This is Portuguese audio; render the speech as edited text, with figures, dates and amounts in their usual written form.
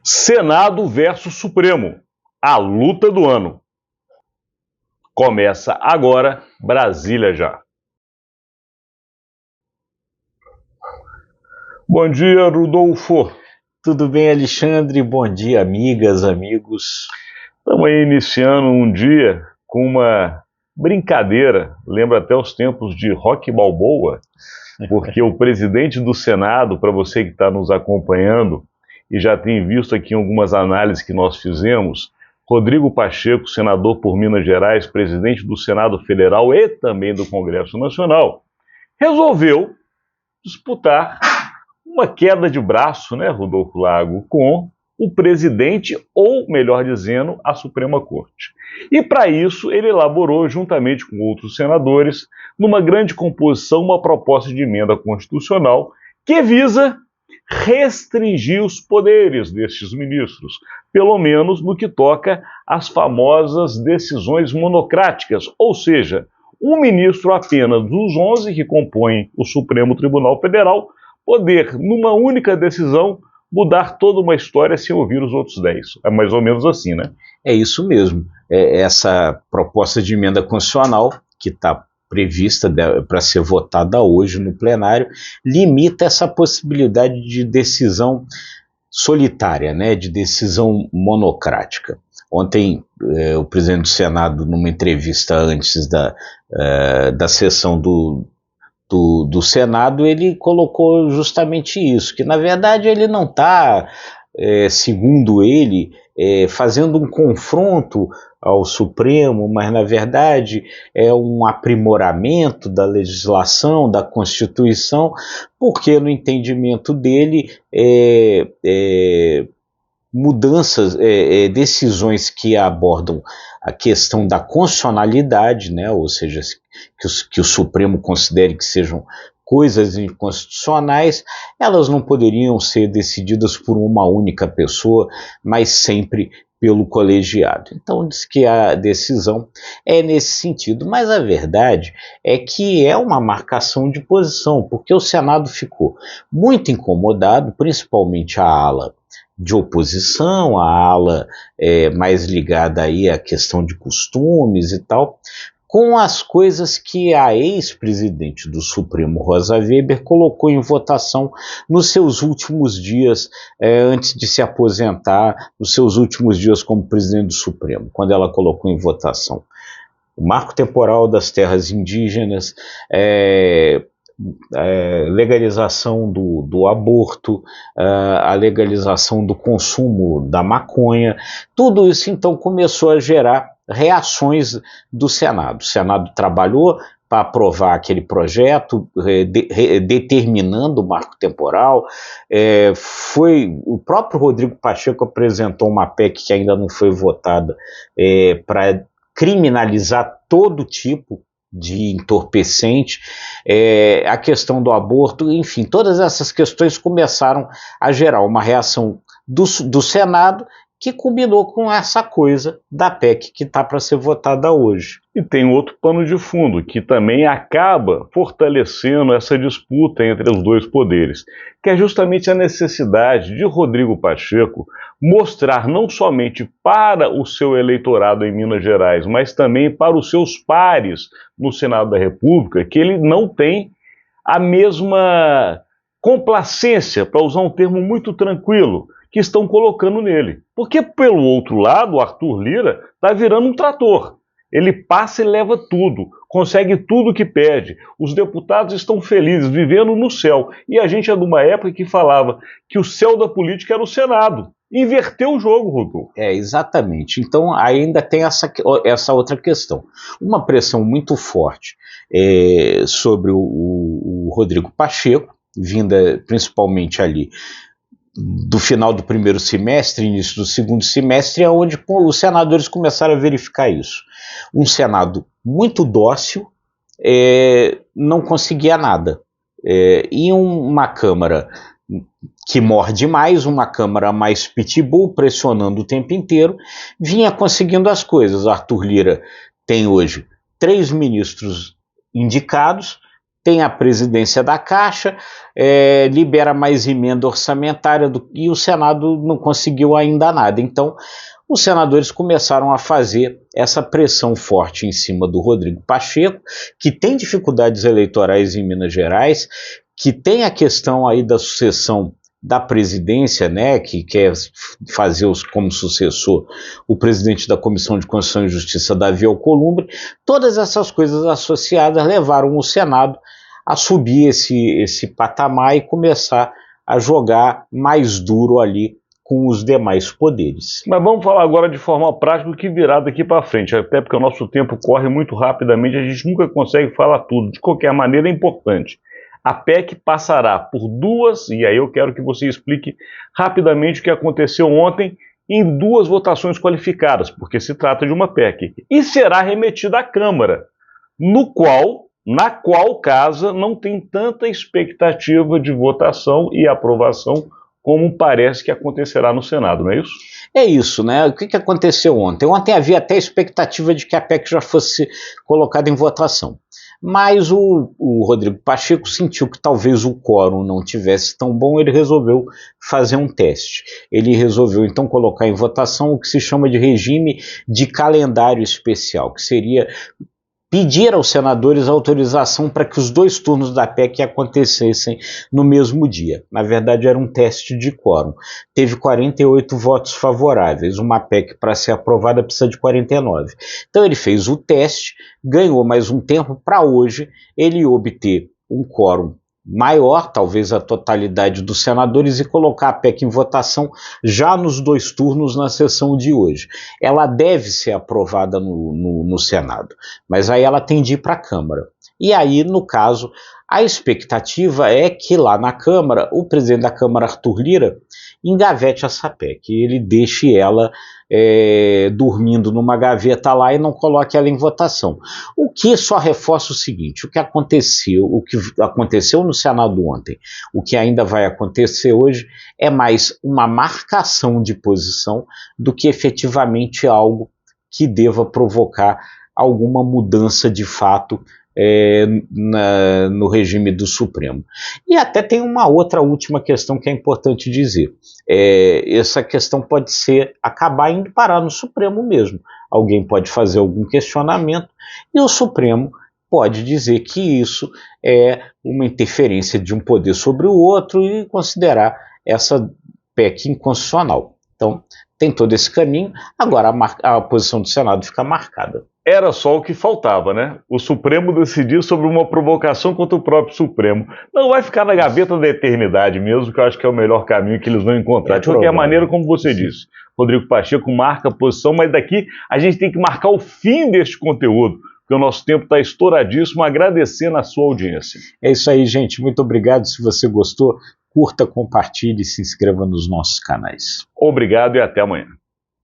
Senado versus Supremo, a luta do ano. Começa agora, Brasília já. Bom dia, Rodolfo. Tudo bem, Alexandre? Bom dia, amigas, amigos. Estamos aí iniciando um dia com uma brincadeira, lembra até os tempos de Rocky Balboa, porque o presidente do Senado, para você que está nos acompanhando e já tem visto aqui algumas análises que nós fizemos, Rodrigo Pacheco, senador por Minas Gerais, presidente do Senado Federal e também do Congresso Nacional, resolveu disputar uma queda de braço, né, Rodolfo Lago, com o presidente, ou melhor dizendo, a Suprema Corte. E para isso ele elaborou, juntamente com outros senadores, numa grande composição, uma proposta de emenda constitucional que visa restringir os poderes destes ministros, pelo menos no que toca às famosas decisões monocráticas, ou seja, um ministro apenas dos 11 que compõem o Supremo Tribunal Federal poder, numa única decisão, mudar toda uma história sem ouvir os outros 10. É mais ou menos assim, né? É isso mesmo. Essa proposta de emenda constitucional, que está prevista para ser votada hoje no plenário, limita essa possibilidade de decisão solitária, né, de decisão monocrática. Ontem, o presidente do Senado, numa entrevista antes da sessão do Senado, ele colocou justamente isso, que na verdade ele não está, segundo ele, fazendo um confronto ao Supremo, mas na verdade é um aprimoramento da legislação, da Constituição, porque no entendimento dele mudanças, decisões que abordam a questão da constitucionalidade, né, ou seja, que o Supremo considere que sejam coisas inconstitucionais, elas não poderiam ser decididas por uma única pessoa, mas sempre pelo colegiado. Então diz que a decisão é nesse sentido, mas a verdade é que é uma marcação de posição, porque o Senado ficou muito incomodado, principalmente a ala de oposição, a ala mais ligada aí à questão de costumes e tal, com as coisas que a ex-presidente do Supremo, Rosa Weber, colocou em votação nos seus últimos dias, antes de se aposentar, nos seus últimos dias como presidente do Supremo, quando ela colocou em votação o marco temporal das terras indígenas, legalização do aborto, a legalização do consumo da maconha, tudo isso então começou a gerar reações do Senado. O Senado trabalhou para aprovar aquele projeto, determinando o marco temporal. O próprio Rodrigo Pacheco apresentou uma PEC que ainda não foi votada, para criminalizar todo tipo de entorpecente, a questão do aborto, enfim, todas essas questões começaram a gerar uma reação do Senado, que culminou com essa coisa da PEC que está para ser votada hoje. E tem outro pano de fundo, que também acaba fortalecendo essa disputa entre os dois poderes, que é justamente a necessidade de Rodrigo Pacheco mostrar não somente para o seu eleitorado em Minas Gerais, mas também para os seus pares no Senado da República, que ele não tem a mesma complacência, para usar um termo muito tranquilo, que estão colocando nele. Porque, pelo outro lado, o Arthur Lira está virando um trator. Ele passa e leva tudo, consegue tudo que pede. Os deputados estão felizes, vivendo no céu. E a gente é de uma época que falava que o céu da política era o Senado. Inverteu o jogo, Rodolfo. Exatamente. Então ainda tem essa outra questão. Uma pressão muito forte sobre o Rodrigo Pacheco, vinda principalmente ali do final do primeiro semestre, início do segundo semestre, é onde os senadores começaram a verificar isso. Um Senado muito dócil, não conseguia nada. E uma Câmara que morde mais, uma Câmara mais pitbull, pressionando o tempo inteiro, vinha conseguindo as coisas. Arthur Lira tem hoje 3 ministros indicados, tem a presidência da Caixa, libera mais emenda orçamentária e o Senado não conseguiu ainda nada. Então, os senadores começaram a fazer essa pressão forte em cima do Rodrigo Pacheco, que tem dificuldades eleitorais em Minas Gerais, que tem a questão aí da sucessão da presidência, né, que quer fazer como sucessor o presidente da Comissão de Constituição e Justiça, Davi Alcolumbre. Todas essas coisas associadas levaram o Senado a subir esse patamar e começar a jogar mais duro ali com os demais poderes. Mas vamos falar agora de forma prática o que virá daqui para frente, até porque o nosso tempo corre muito rapidamente, a gente nunca consegue falar tudo. De qualquer maneira, é importante. A PEC passará por duas, e aí eu quero que você explique rapidamente o que aconteceu ontem em duas votações qualificadas, porque se trata de uma PEC, e será remetida à Câmara, na qual casa não tem tanta expectativa de votação e aprovação como parece que acontecerá no Senado, não é isso? É isso, né? O que aconteceu ontem? Ontem havia até expectativa de que a PEC já fosse colocada em votação. Mas o Rodrigo Pacheco sentiu que talvez o quórum não tivesse tão bom, ele resolveu fazer um teste. Ele resolveu então colocar em votação o que se chama de regime de calendário especial, que seria pedir aos senadores autorização para que os dois turnos da PEC acontecessem no mesmo dia. Na verdade, era um teste de quórum. Teve 48 votos favoráveis. Uma PEC, para ser aprovada, precisa de 49. Então, ele fez o teste, ganhou mais um tempo para hoje ele obter um quórum maior, talvez a totalidade dos senadores, e colocar a PEC em votação já nos dois turnos na sessão de hoje. Ela deve ser aprovada no Senado, mas aí ela tem de ir para a Câmara. E aí, no caso, a expectativa é que lá na Câmara, o presidente da Câmara, Arthur Lira, engavete essa PEC, ele deixe ela dormindo numa gaveta lá e não coloque ela em votação. O que só reforça o seguinte, o que aconteceu no Senado ontem, o que ainda vai acontecer hoje, é mais uma marcação de posição do que efetivamente algo que deva provocar alguma mudança de fato no regime do Supremo. E até tem uma outra última questão que é importante dizer. Essa questão pode acabar indo parar no Supremo mesmo. Alguém pode fazer algum questionamento e o Supremo pode dizer que isso é uma interferência de um poder sobre o outro e considerar essa PEC inconstitucional. Então, tem todo esse caminho. Agora a posição do Senado fica marcada. Era só o que faltava, né? O Supremo decidir sobre uma provocação contra o próprio Supremo. Não vai ficar na gaveta da eternidade mesmo, que eu acho que é o melhor caminho que eles vão encontrar. De qualquer maneira, como você disse, Rodrigo Pacheco marca a posição, mas daqui a gente tem que marcar o fim deste conteúdo, porque o nosso tempo está estouradíssimo, agradecendo a sua audiência. É isso aí, gente. Muito obrigado. Se você gostou, curta, compartilhe e se inscreva nos nossos canais. Obrigado e até amanhã.